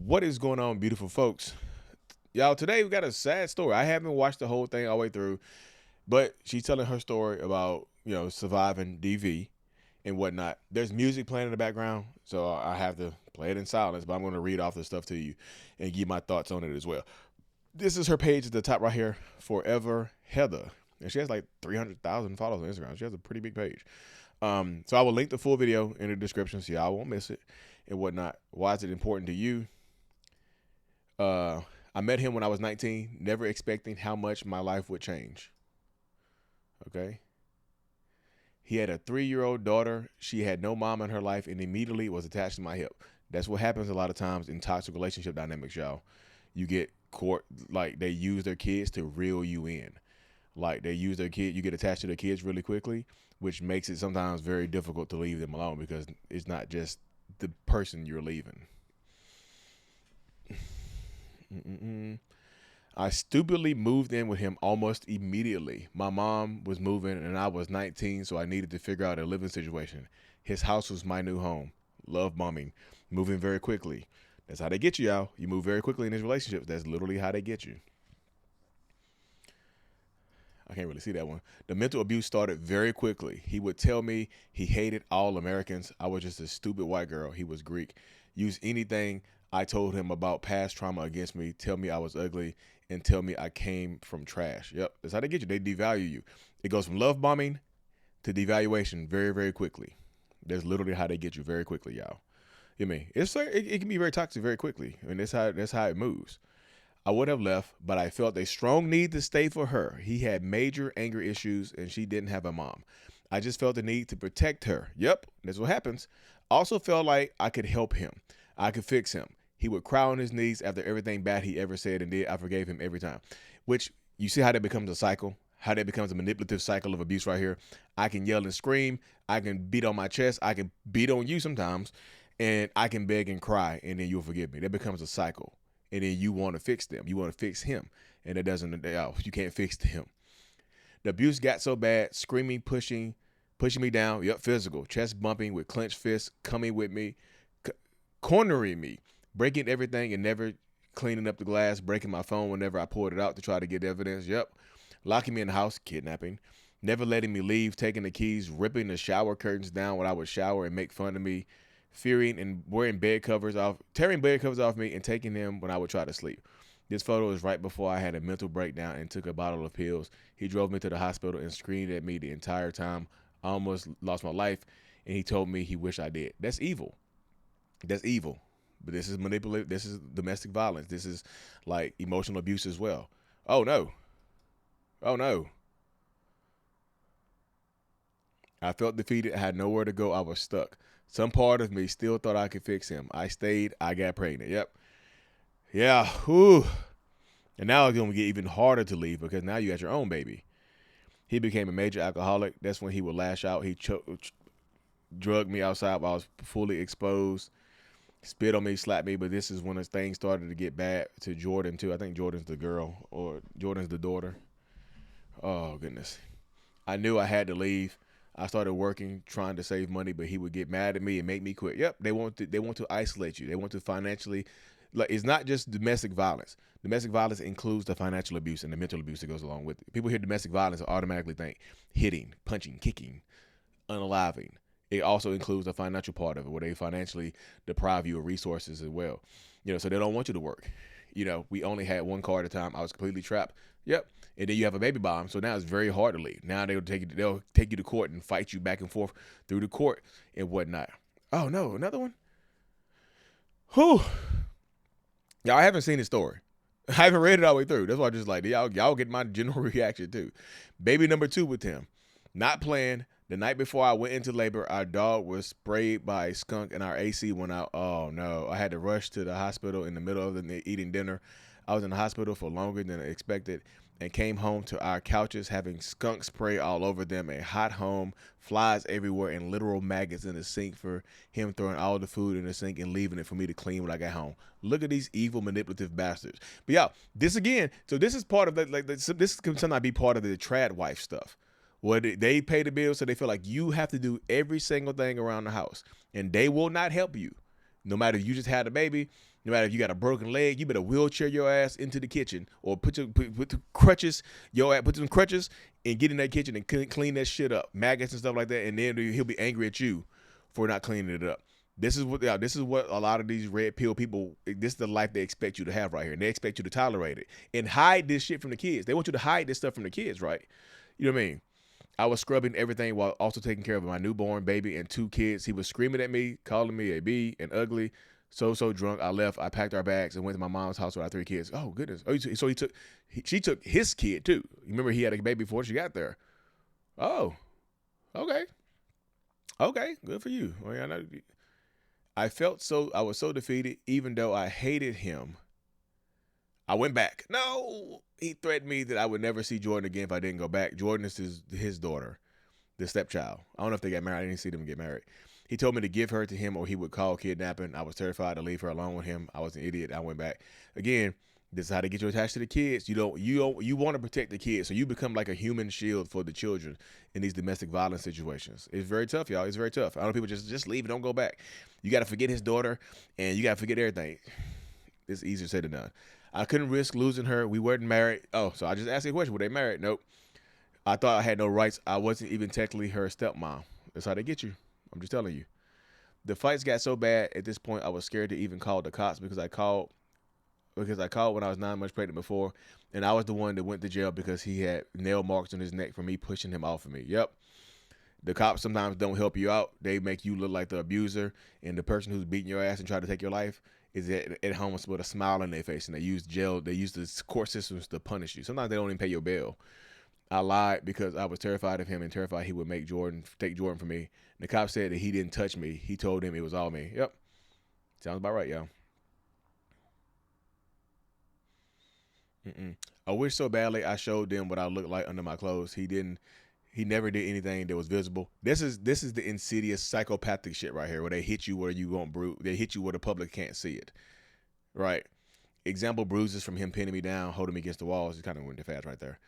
What is going on, beautiful folks? Y'all, today we got a sad story. I haven't watched the whole thing all the way through, but she's telling her story about, surviving DV and whatnot. There's music playing in the background, so I have to play it in silence, but I'm going to read off the stuff to you and give my thoughts on it as well. This is her page at the top right here, Forever Heather. And she has like 300,000 followers on Instagram. She has a pretty big page. So I will link the full video in the description so y'all won't miss it and whatnot. Why is it important to you? I met him when I was 19, never expecting how much my life would change. Okay. He had a 3-year-old daughter. She had no mom in her life and immediately was attached to my hip. That's what happens a lot of times in toxic relationship dynamics, y'all. You get court, like they use their kids to reel you in. Like they use their kid, you get attached to their kids really quickly, which makes it sometimes very difficult to leave them alone because it's not just the person you're leaving. I stupidly moved in with him almost immediately. My mom was moving and I was 19, so I needed to figure out a living situation. His house was my new home. Love bombing. Moving very quickly. That's how they get you, y'all. You move very quickly in these relationships. That's literally how they get you. I can't really see that one. The mental abuse started very quickly. He would tell me he hated all Americans. I was just a stupid white girl. He was Greek. Use anything I told him about past trauma against me, tell me I was ugly, and tell me I came from trash. Yep, that's how they get you. They devalue you. It goes from love bombing to devaluation very, very quickly. That's literally how they get you very quickly, y'all. You mean it can be very toxic very quickly. I mean that's how it moves. I would have left, but I felt a strong need to stay for her. He had major anger issues and she didn't have a mom. I just felt the need to protect her. Yep, that's what happens. Also felt like I could help him. I could fix him. He would cry on his knees after everything bad he ever said and did. I forgave him every time. Which, you see how that becomes a cycle? How that becomes a manipulative cycle of abuse right here. I can yell and scream. I can beat on my chest. I can beat on you sometimes. And I can beg and cry, and then you'll forgive me. That becomes a cycle. And then you want to fix them. You want to fix him. And it doesn't, you can't fix him. The abuse got so bad, screaming, pushing me down. Yep, physical. Chest bumping with clenched fists, coming with me, cornering me, breaking everything and never cleaning up the glass, breaking my phone whenever I pulled it out to try to get evidence. Yep. Locking me in the house, kidnapping, never letting me leave, taking the keys, ripping the shower curtains down when I would shower and make fun of me, fearing and wearing bed covers off, tearing bed covers off me and taking them when I would try to sleep. This photo is right before I had a mental breakdown and took a bottle of pills. He drove me to the hospital and screamed at me the entire time. I almost lost my life, and he told me he wished I did. That's evil. That's evil. But this is manipulative. This is domestic violence. This is like emotional abuse as well. Oh no. Oh no. I felt defeated. I had nowhere to go. I was stuck. Some part of me still thought I could fix him. I stayed. I got pregnant. Yep. Yeah. Whew. And now it's going to get even harder to leave because now you got your own baby. He became a major alcoholic. That's when he would lash out. He drugged me outside while I was fully exposed. Spit on me, slapped me, but this is when things started to get bad to Jordan too. I think Jordan's the girl or Jordan's the daughter. Oh goodness. I knew I had to leave. I started working, trying to save money, but he would get mad at me and make me quit. Yep, they want to isolate you. They want to financially, like it's not just domestic violence. Domestic violence includes the financial abuse and the mental abuse that goes along with it. People hear domestic violence and automatically think hitting, punching, kicking, unaliving. It also includes the financial part of it where they financially deprive you of resources as well. So they don't want you to work. We only had one car at a time. I was completely trapped. Yep. And then you have a baby bomb. So now it's very hard to leave. Now they'll take you to court and fight you back and forth through the court and whatnot. Oh no, another one? Whew. Y'all, I haven't seen this story. I haven't read it all the way through. That's why I just like, y'all get my general reaction too. Baby number 2 with him. Not playing. The night before I went into labor, our dog was sprayed by a skunk and our AC went out. Oh no, I had to rush to the hospital in the middle of the eating dinner. I was in the hospital for longer than expected and came home to our couches having skunk spray all over them, a hot home, flies everywhere, and literal maggots in the sink for him throwing all the food in the sink and leaving it for me to clean when I got home. Look at these evil, manipulative bastards. But yeah, this again, so this is part of this can sometimes be part of the trad wife stuff. Well, they pay the bills, so they feel like you have to do every single thing around the house, and they will not help you. No matter if you just had a baby, No matter if you got a broken leg, you better wheelchair your ass into the kitchen or put the crutches, put some crutches and get in that kitchen and clean that shit up, maggots and stuff like that, and then he'll be angry at you for not cleaning it up. This is what a lot of these red pill people. This is the life they expect you to have right here, and they expect you to tolerate it and hide this shit from the kids. They want you to hide this stuff from the kids, right? You know what I mean? I was scrubbing everything while also taking care of my newborn baby and 2 kids. He was screaming at me, calling me a B and ugly. So drunk. I left. I packed our bags and went to my mom's house with our 3 kids. Oh goodness. Oh, so she took his kid too. You remember he had a baby before she got there. Oh, okay, good for you. Well, yeah, I was so defeated, even though I hated him. I went back. No, he threatened me that I would never see Jordan again if I didn't go back. Jordan is his daughter, the stepchild. I don't know if they got married. I didn't see them get married. He told me to give her to him or he would call kidnapping. I was terrified to leave her alone with him. I was an idiot. I went back. Again, this is how they get you attached to the kids. You want to protect the kids, so you become like a human shield for the children in these domestic violence situations. It's very tough, y'all. It's very tough. I know people just leave and don't go back. You got to forget his daughter, and you got to forget everything. It's easier said than done. I couldn't risk losing her. We weren't married. Oh, so I just asked you a question. Were they married? Nope. I thought I had no rights. I wasn't even technically her stepmom. That's how they get you. I'm just telling you. The fights got so bad at this point, I was scared to even call the cops because I called when I was 9 months pregnant before, and I was the one that went to jail because he had nail marks on his neck from me pushing him off of me. Yep. The cops sometimes don't help you out. They make you look like the abuser, and the person who's beating your ass and trying to take your life is at home with a smile on their face, and they use the court systems to punish you. Sometimes they don't even pay your bail. I lied because I was terrified of him and terrified he would take Jordan from me. And the cop said that he didn't touch me. He told him it was all me. Yep. Sounds about right, y'all. I wish so badly I showed them what I looked like under my clothes. He never did anything that was visible. This is the insidious psychopathic shit right here, where they hit you where you won't bruise. They hit you where the public can't see it. Right. Example, bruises from him pinning me down, holding me against the walls. It kind of went too fast right there.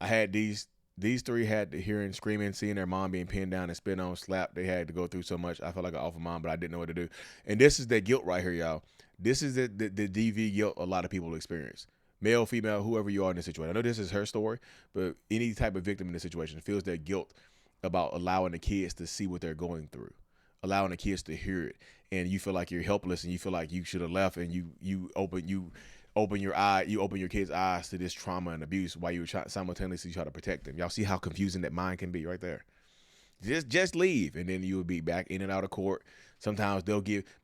I had these 3 had to hearing, screaming, seeing their mom being pinned down and spit on, slapped. They had to go through so much. I felt like an awful mom, but I didn't know what to do. And this is the guilt right here, y'all. This is the DV guilt a lot of people experience. Male, female, whoever you are in this situation. I know this is her story, but any type of victim in this situation feels their guilt about allowing the kids to see what they're going through, allowing the kids to hear it, and you feel like you're helpless and you feel like you should have left, and you open your kids' eyes to this trauma and abuse while you simultaneously try to protect them. Y'all see how confusing that mind can be right there. Just leave, and then you'll be back in and out of court. Sometimes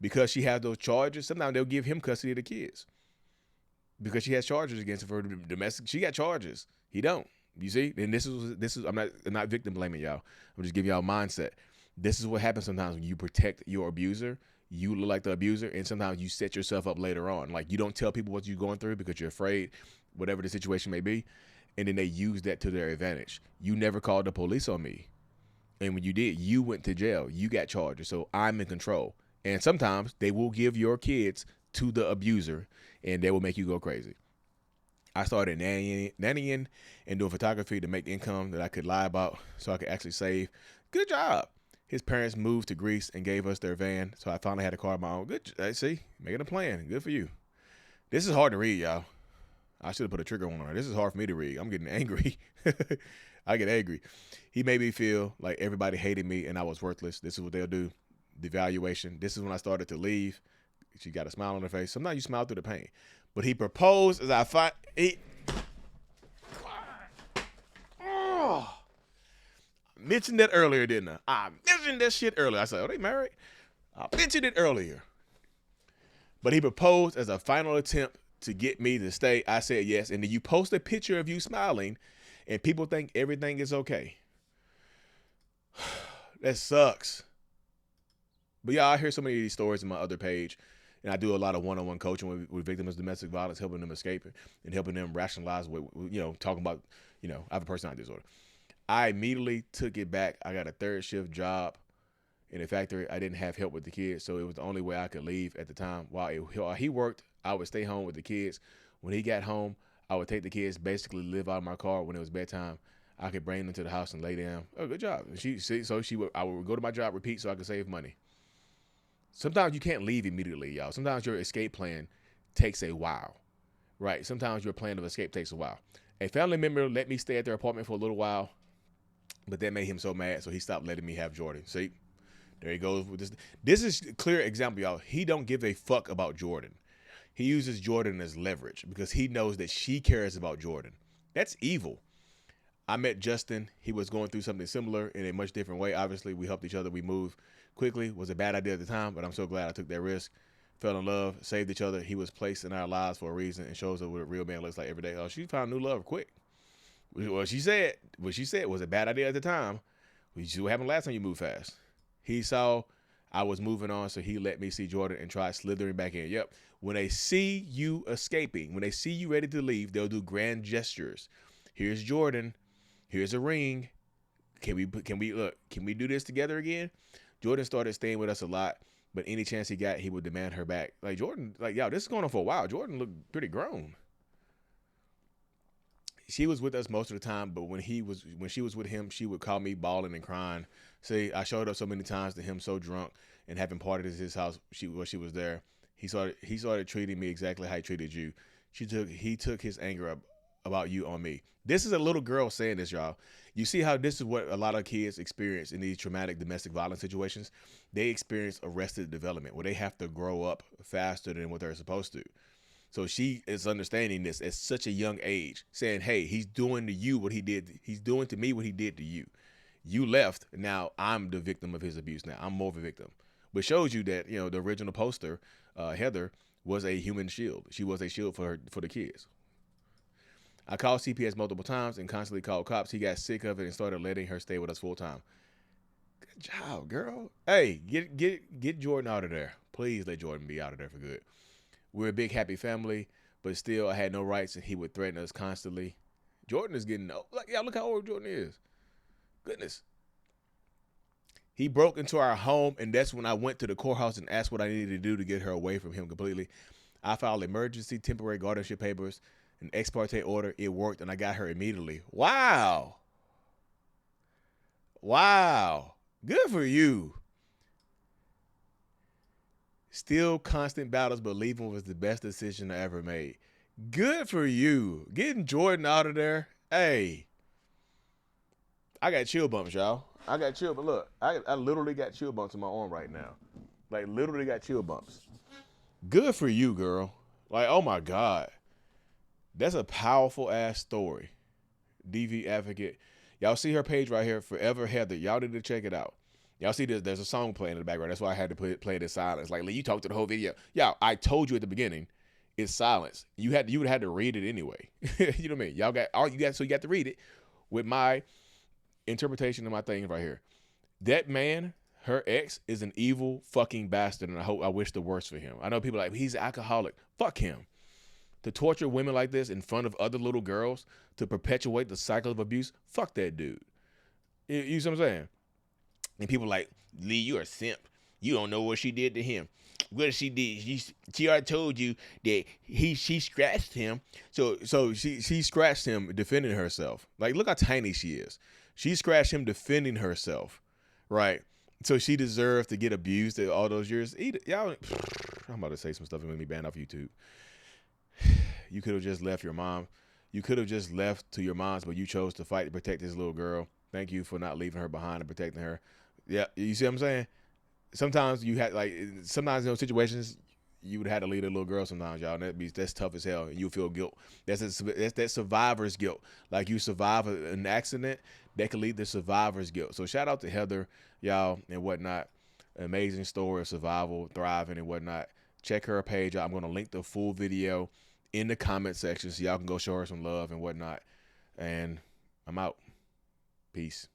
because she has those charges, sometimes they'll give him custody of the kids. Because she has charges against her for domestic. She got charges. He don't. You see? And this is I'm not victim blaming y'all. I'm just giving y'all a mindset. This is what happens sometimes when you protect your abuser. You look like the abuser, and sometimes you set yourself up later on. Like, you don't tell people what you're going through because you're afraid, whatever the situation may be, and then they use that to their advantage. You never called the police on me, and when you did, you went to jail. You got charges, so I'm in control. And sometimes they will give your kids to the abuser, and they will make you go crazy. I started nannying and doing photography to make income that I could lie about so I could actually save. Good job. His parents moved to Greece and gave us their van, so I finally had a car of my own. Good. See, making a plan. Good for you. This is hard to read, y'all. I should have put a trigger on her. This is hard for me to read. I'm getting angry. I get angry. He made me feel like everybody hated me and I was worthless. This is what they'll do. Devaluation. This is when I started to leave. She got a smile on her face. Sometimes you smile through the pain. But he proposed as I find. Mentioned that earlier, didn't I? I mentioned that shit earlier. I said, oh, they married? I mentioned it earlier. But he proposed as a final attempt to get me to stay. I said yes. And then you post a picture of you smiling and people think everything is okay. That sucks. But yeah, I hear so many of these stories in my other page. And I do a lot of one-on-one coaching with victims of domestic violence, helping them escape and helping them rationalize what, talking about, I have a personality disorder. I immediately took it back. I got a 3rd shift job in a factory. I didn't have help with the kids, so it was the only way I could leave at the time. While he worked, I would stay home with the kids. When he got home, I would take the kids, basically live out of my car. When it was bedtime, I could bring them to the house and lay down. Oh, good job. And I would go to my job, repeat, so I could save money. Sometimes you can't leave immediately, y'all. Sometimes your escape plan takes a while, right? Sometimes your plan of escape takes a while. A family member let me stay at their apartment for a little while, but that made him so mad, so he stopped letting me have Jordan. See, there he goes with this. This is a clear example, y'all. He don't give a fuck about Jordan. He uses Jordan as leverage because he knows that she cares about Jordan. That's evil. I met Justin. He was going through something similar in a much different way. Obviously, we helped each other. We moved quickly. It was a bad idea at the time, but I'm so glad I took that risk. Fell in love, saved each other. He was placed in our lives for a reason and shows us what a real man looks like every day. Oh, she found new love quick. What she said was a bad idea at the time. We see what happened last time you moved fast. He saw I was moving on, so he let me see Jordan and try slithering back in. Yep. When they see you escaping, when they see you ready to leave, they'll do grand gestures. Here's Jordan. Here's a ring. Can we do this together again? Jordan started staying with us a lot, but any chance he got, he would demand her back. Like Jordan, like, yo, this is going on for a while. Jordan looked pretty grown. She was with us most of the time, but when she was with him, she would call me bawling and crying. See, I showed up so many times to him so drunk and having partied at his house. She was there. He started treating me exactly how he treated you. He took his anger up about you on me. This is a little girl saying this, y'all. You see how this is what a lot of kids experience in these traumatic domestic violence situations? They experience arrested development where they have to grow up faster than what they're supposed to. So she is understanding this at such a young age, saying, hey, he's doing to you what he did. He's doing to me what he did to you. You left. Now I'm the victim of his abuse. Now I'm more of a victim. But shows you that, you know, the original poster, Heather, was a human shield. She was a shield for the kids. I called CPS multiple times and constantly called cops. He got sick of it and started letting her stay with us full time. Good job, girl. Hey, get Jordan out of there. Please let Jordan be out of there for good. We're a big, happy family, but still I had no rights and he would threaten us constantly. Jordan is getting old. Like, yeah, look how old Jordan is. Goodness. He broke into our home, and that's when I went to the courthouse and asked what I needed to do to get her away from him completely. I filed emergency temporary guardianship papers, an ex parte order. It worked, and I got her immediately. Wow. Wow. Good for you. Still constant battles, but leaving was the best decision I ever made. Good for you. Getting Jordan out of there. Hey. I got chill bumps, y'all. I got chill, but look, I literally got chill bumps in my arm right now. Like, literally got chill bumps. Good for you, girl. Like, oh my God. That's a powerful ass story. DV Advocate. Y'all see her page right here, Forever Heather. Y'all need to check it out. Y'all see there's a song playing in the background. That's why I had to play it in silence. Like, you talked to the whole video. Y'all, I told you at the beginning, it's silence. You would have had to read it anyway. You know what I mean? Y'all got so you got to read it with my interpretation of my thing right here. That man, her ex, is an evil fucking bastard, and I wish the worst for him. I know people are like, he's an alcoholic. Fuck him. To torture women like this in front of other little girls to perpetuate the cycle of abuse, fuck that dude. You see what I'm saying? And people like, Lee, you're a simp. You don't know what she did to him. What she did, she already told you that she scratched him. So she scratched him defending herself. Like, look how tiny she is. She scratched him defending herself, right? So she deserved to get abused all those years. Y'all, I'm about to say some stuff and make me banned off YouTube. You could have just left your mom. You could have just left to your mom's, but you chose to fight to protect this little girl. Thank you for not leaving her behind and protecting her. Yeah, you see what I'm saying? Sometimes sometimes in those situations, you would have to leave the little girl sometimes, y'all. And that's tough as hell. And you feel guilt. That's that survivor's guilt. Like, you survive an accident, that could lead to survivor's guilt. So shout out to Heather, y'all, and whatnot. Amazing story of survival, thriving, and whatnot. Check her page out. I'm going to link the full video in the comment section so y'all can go show her some love and whatnot. And I'm out. Peace.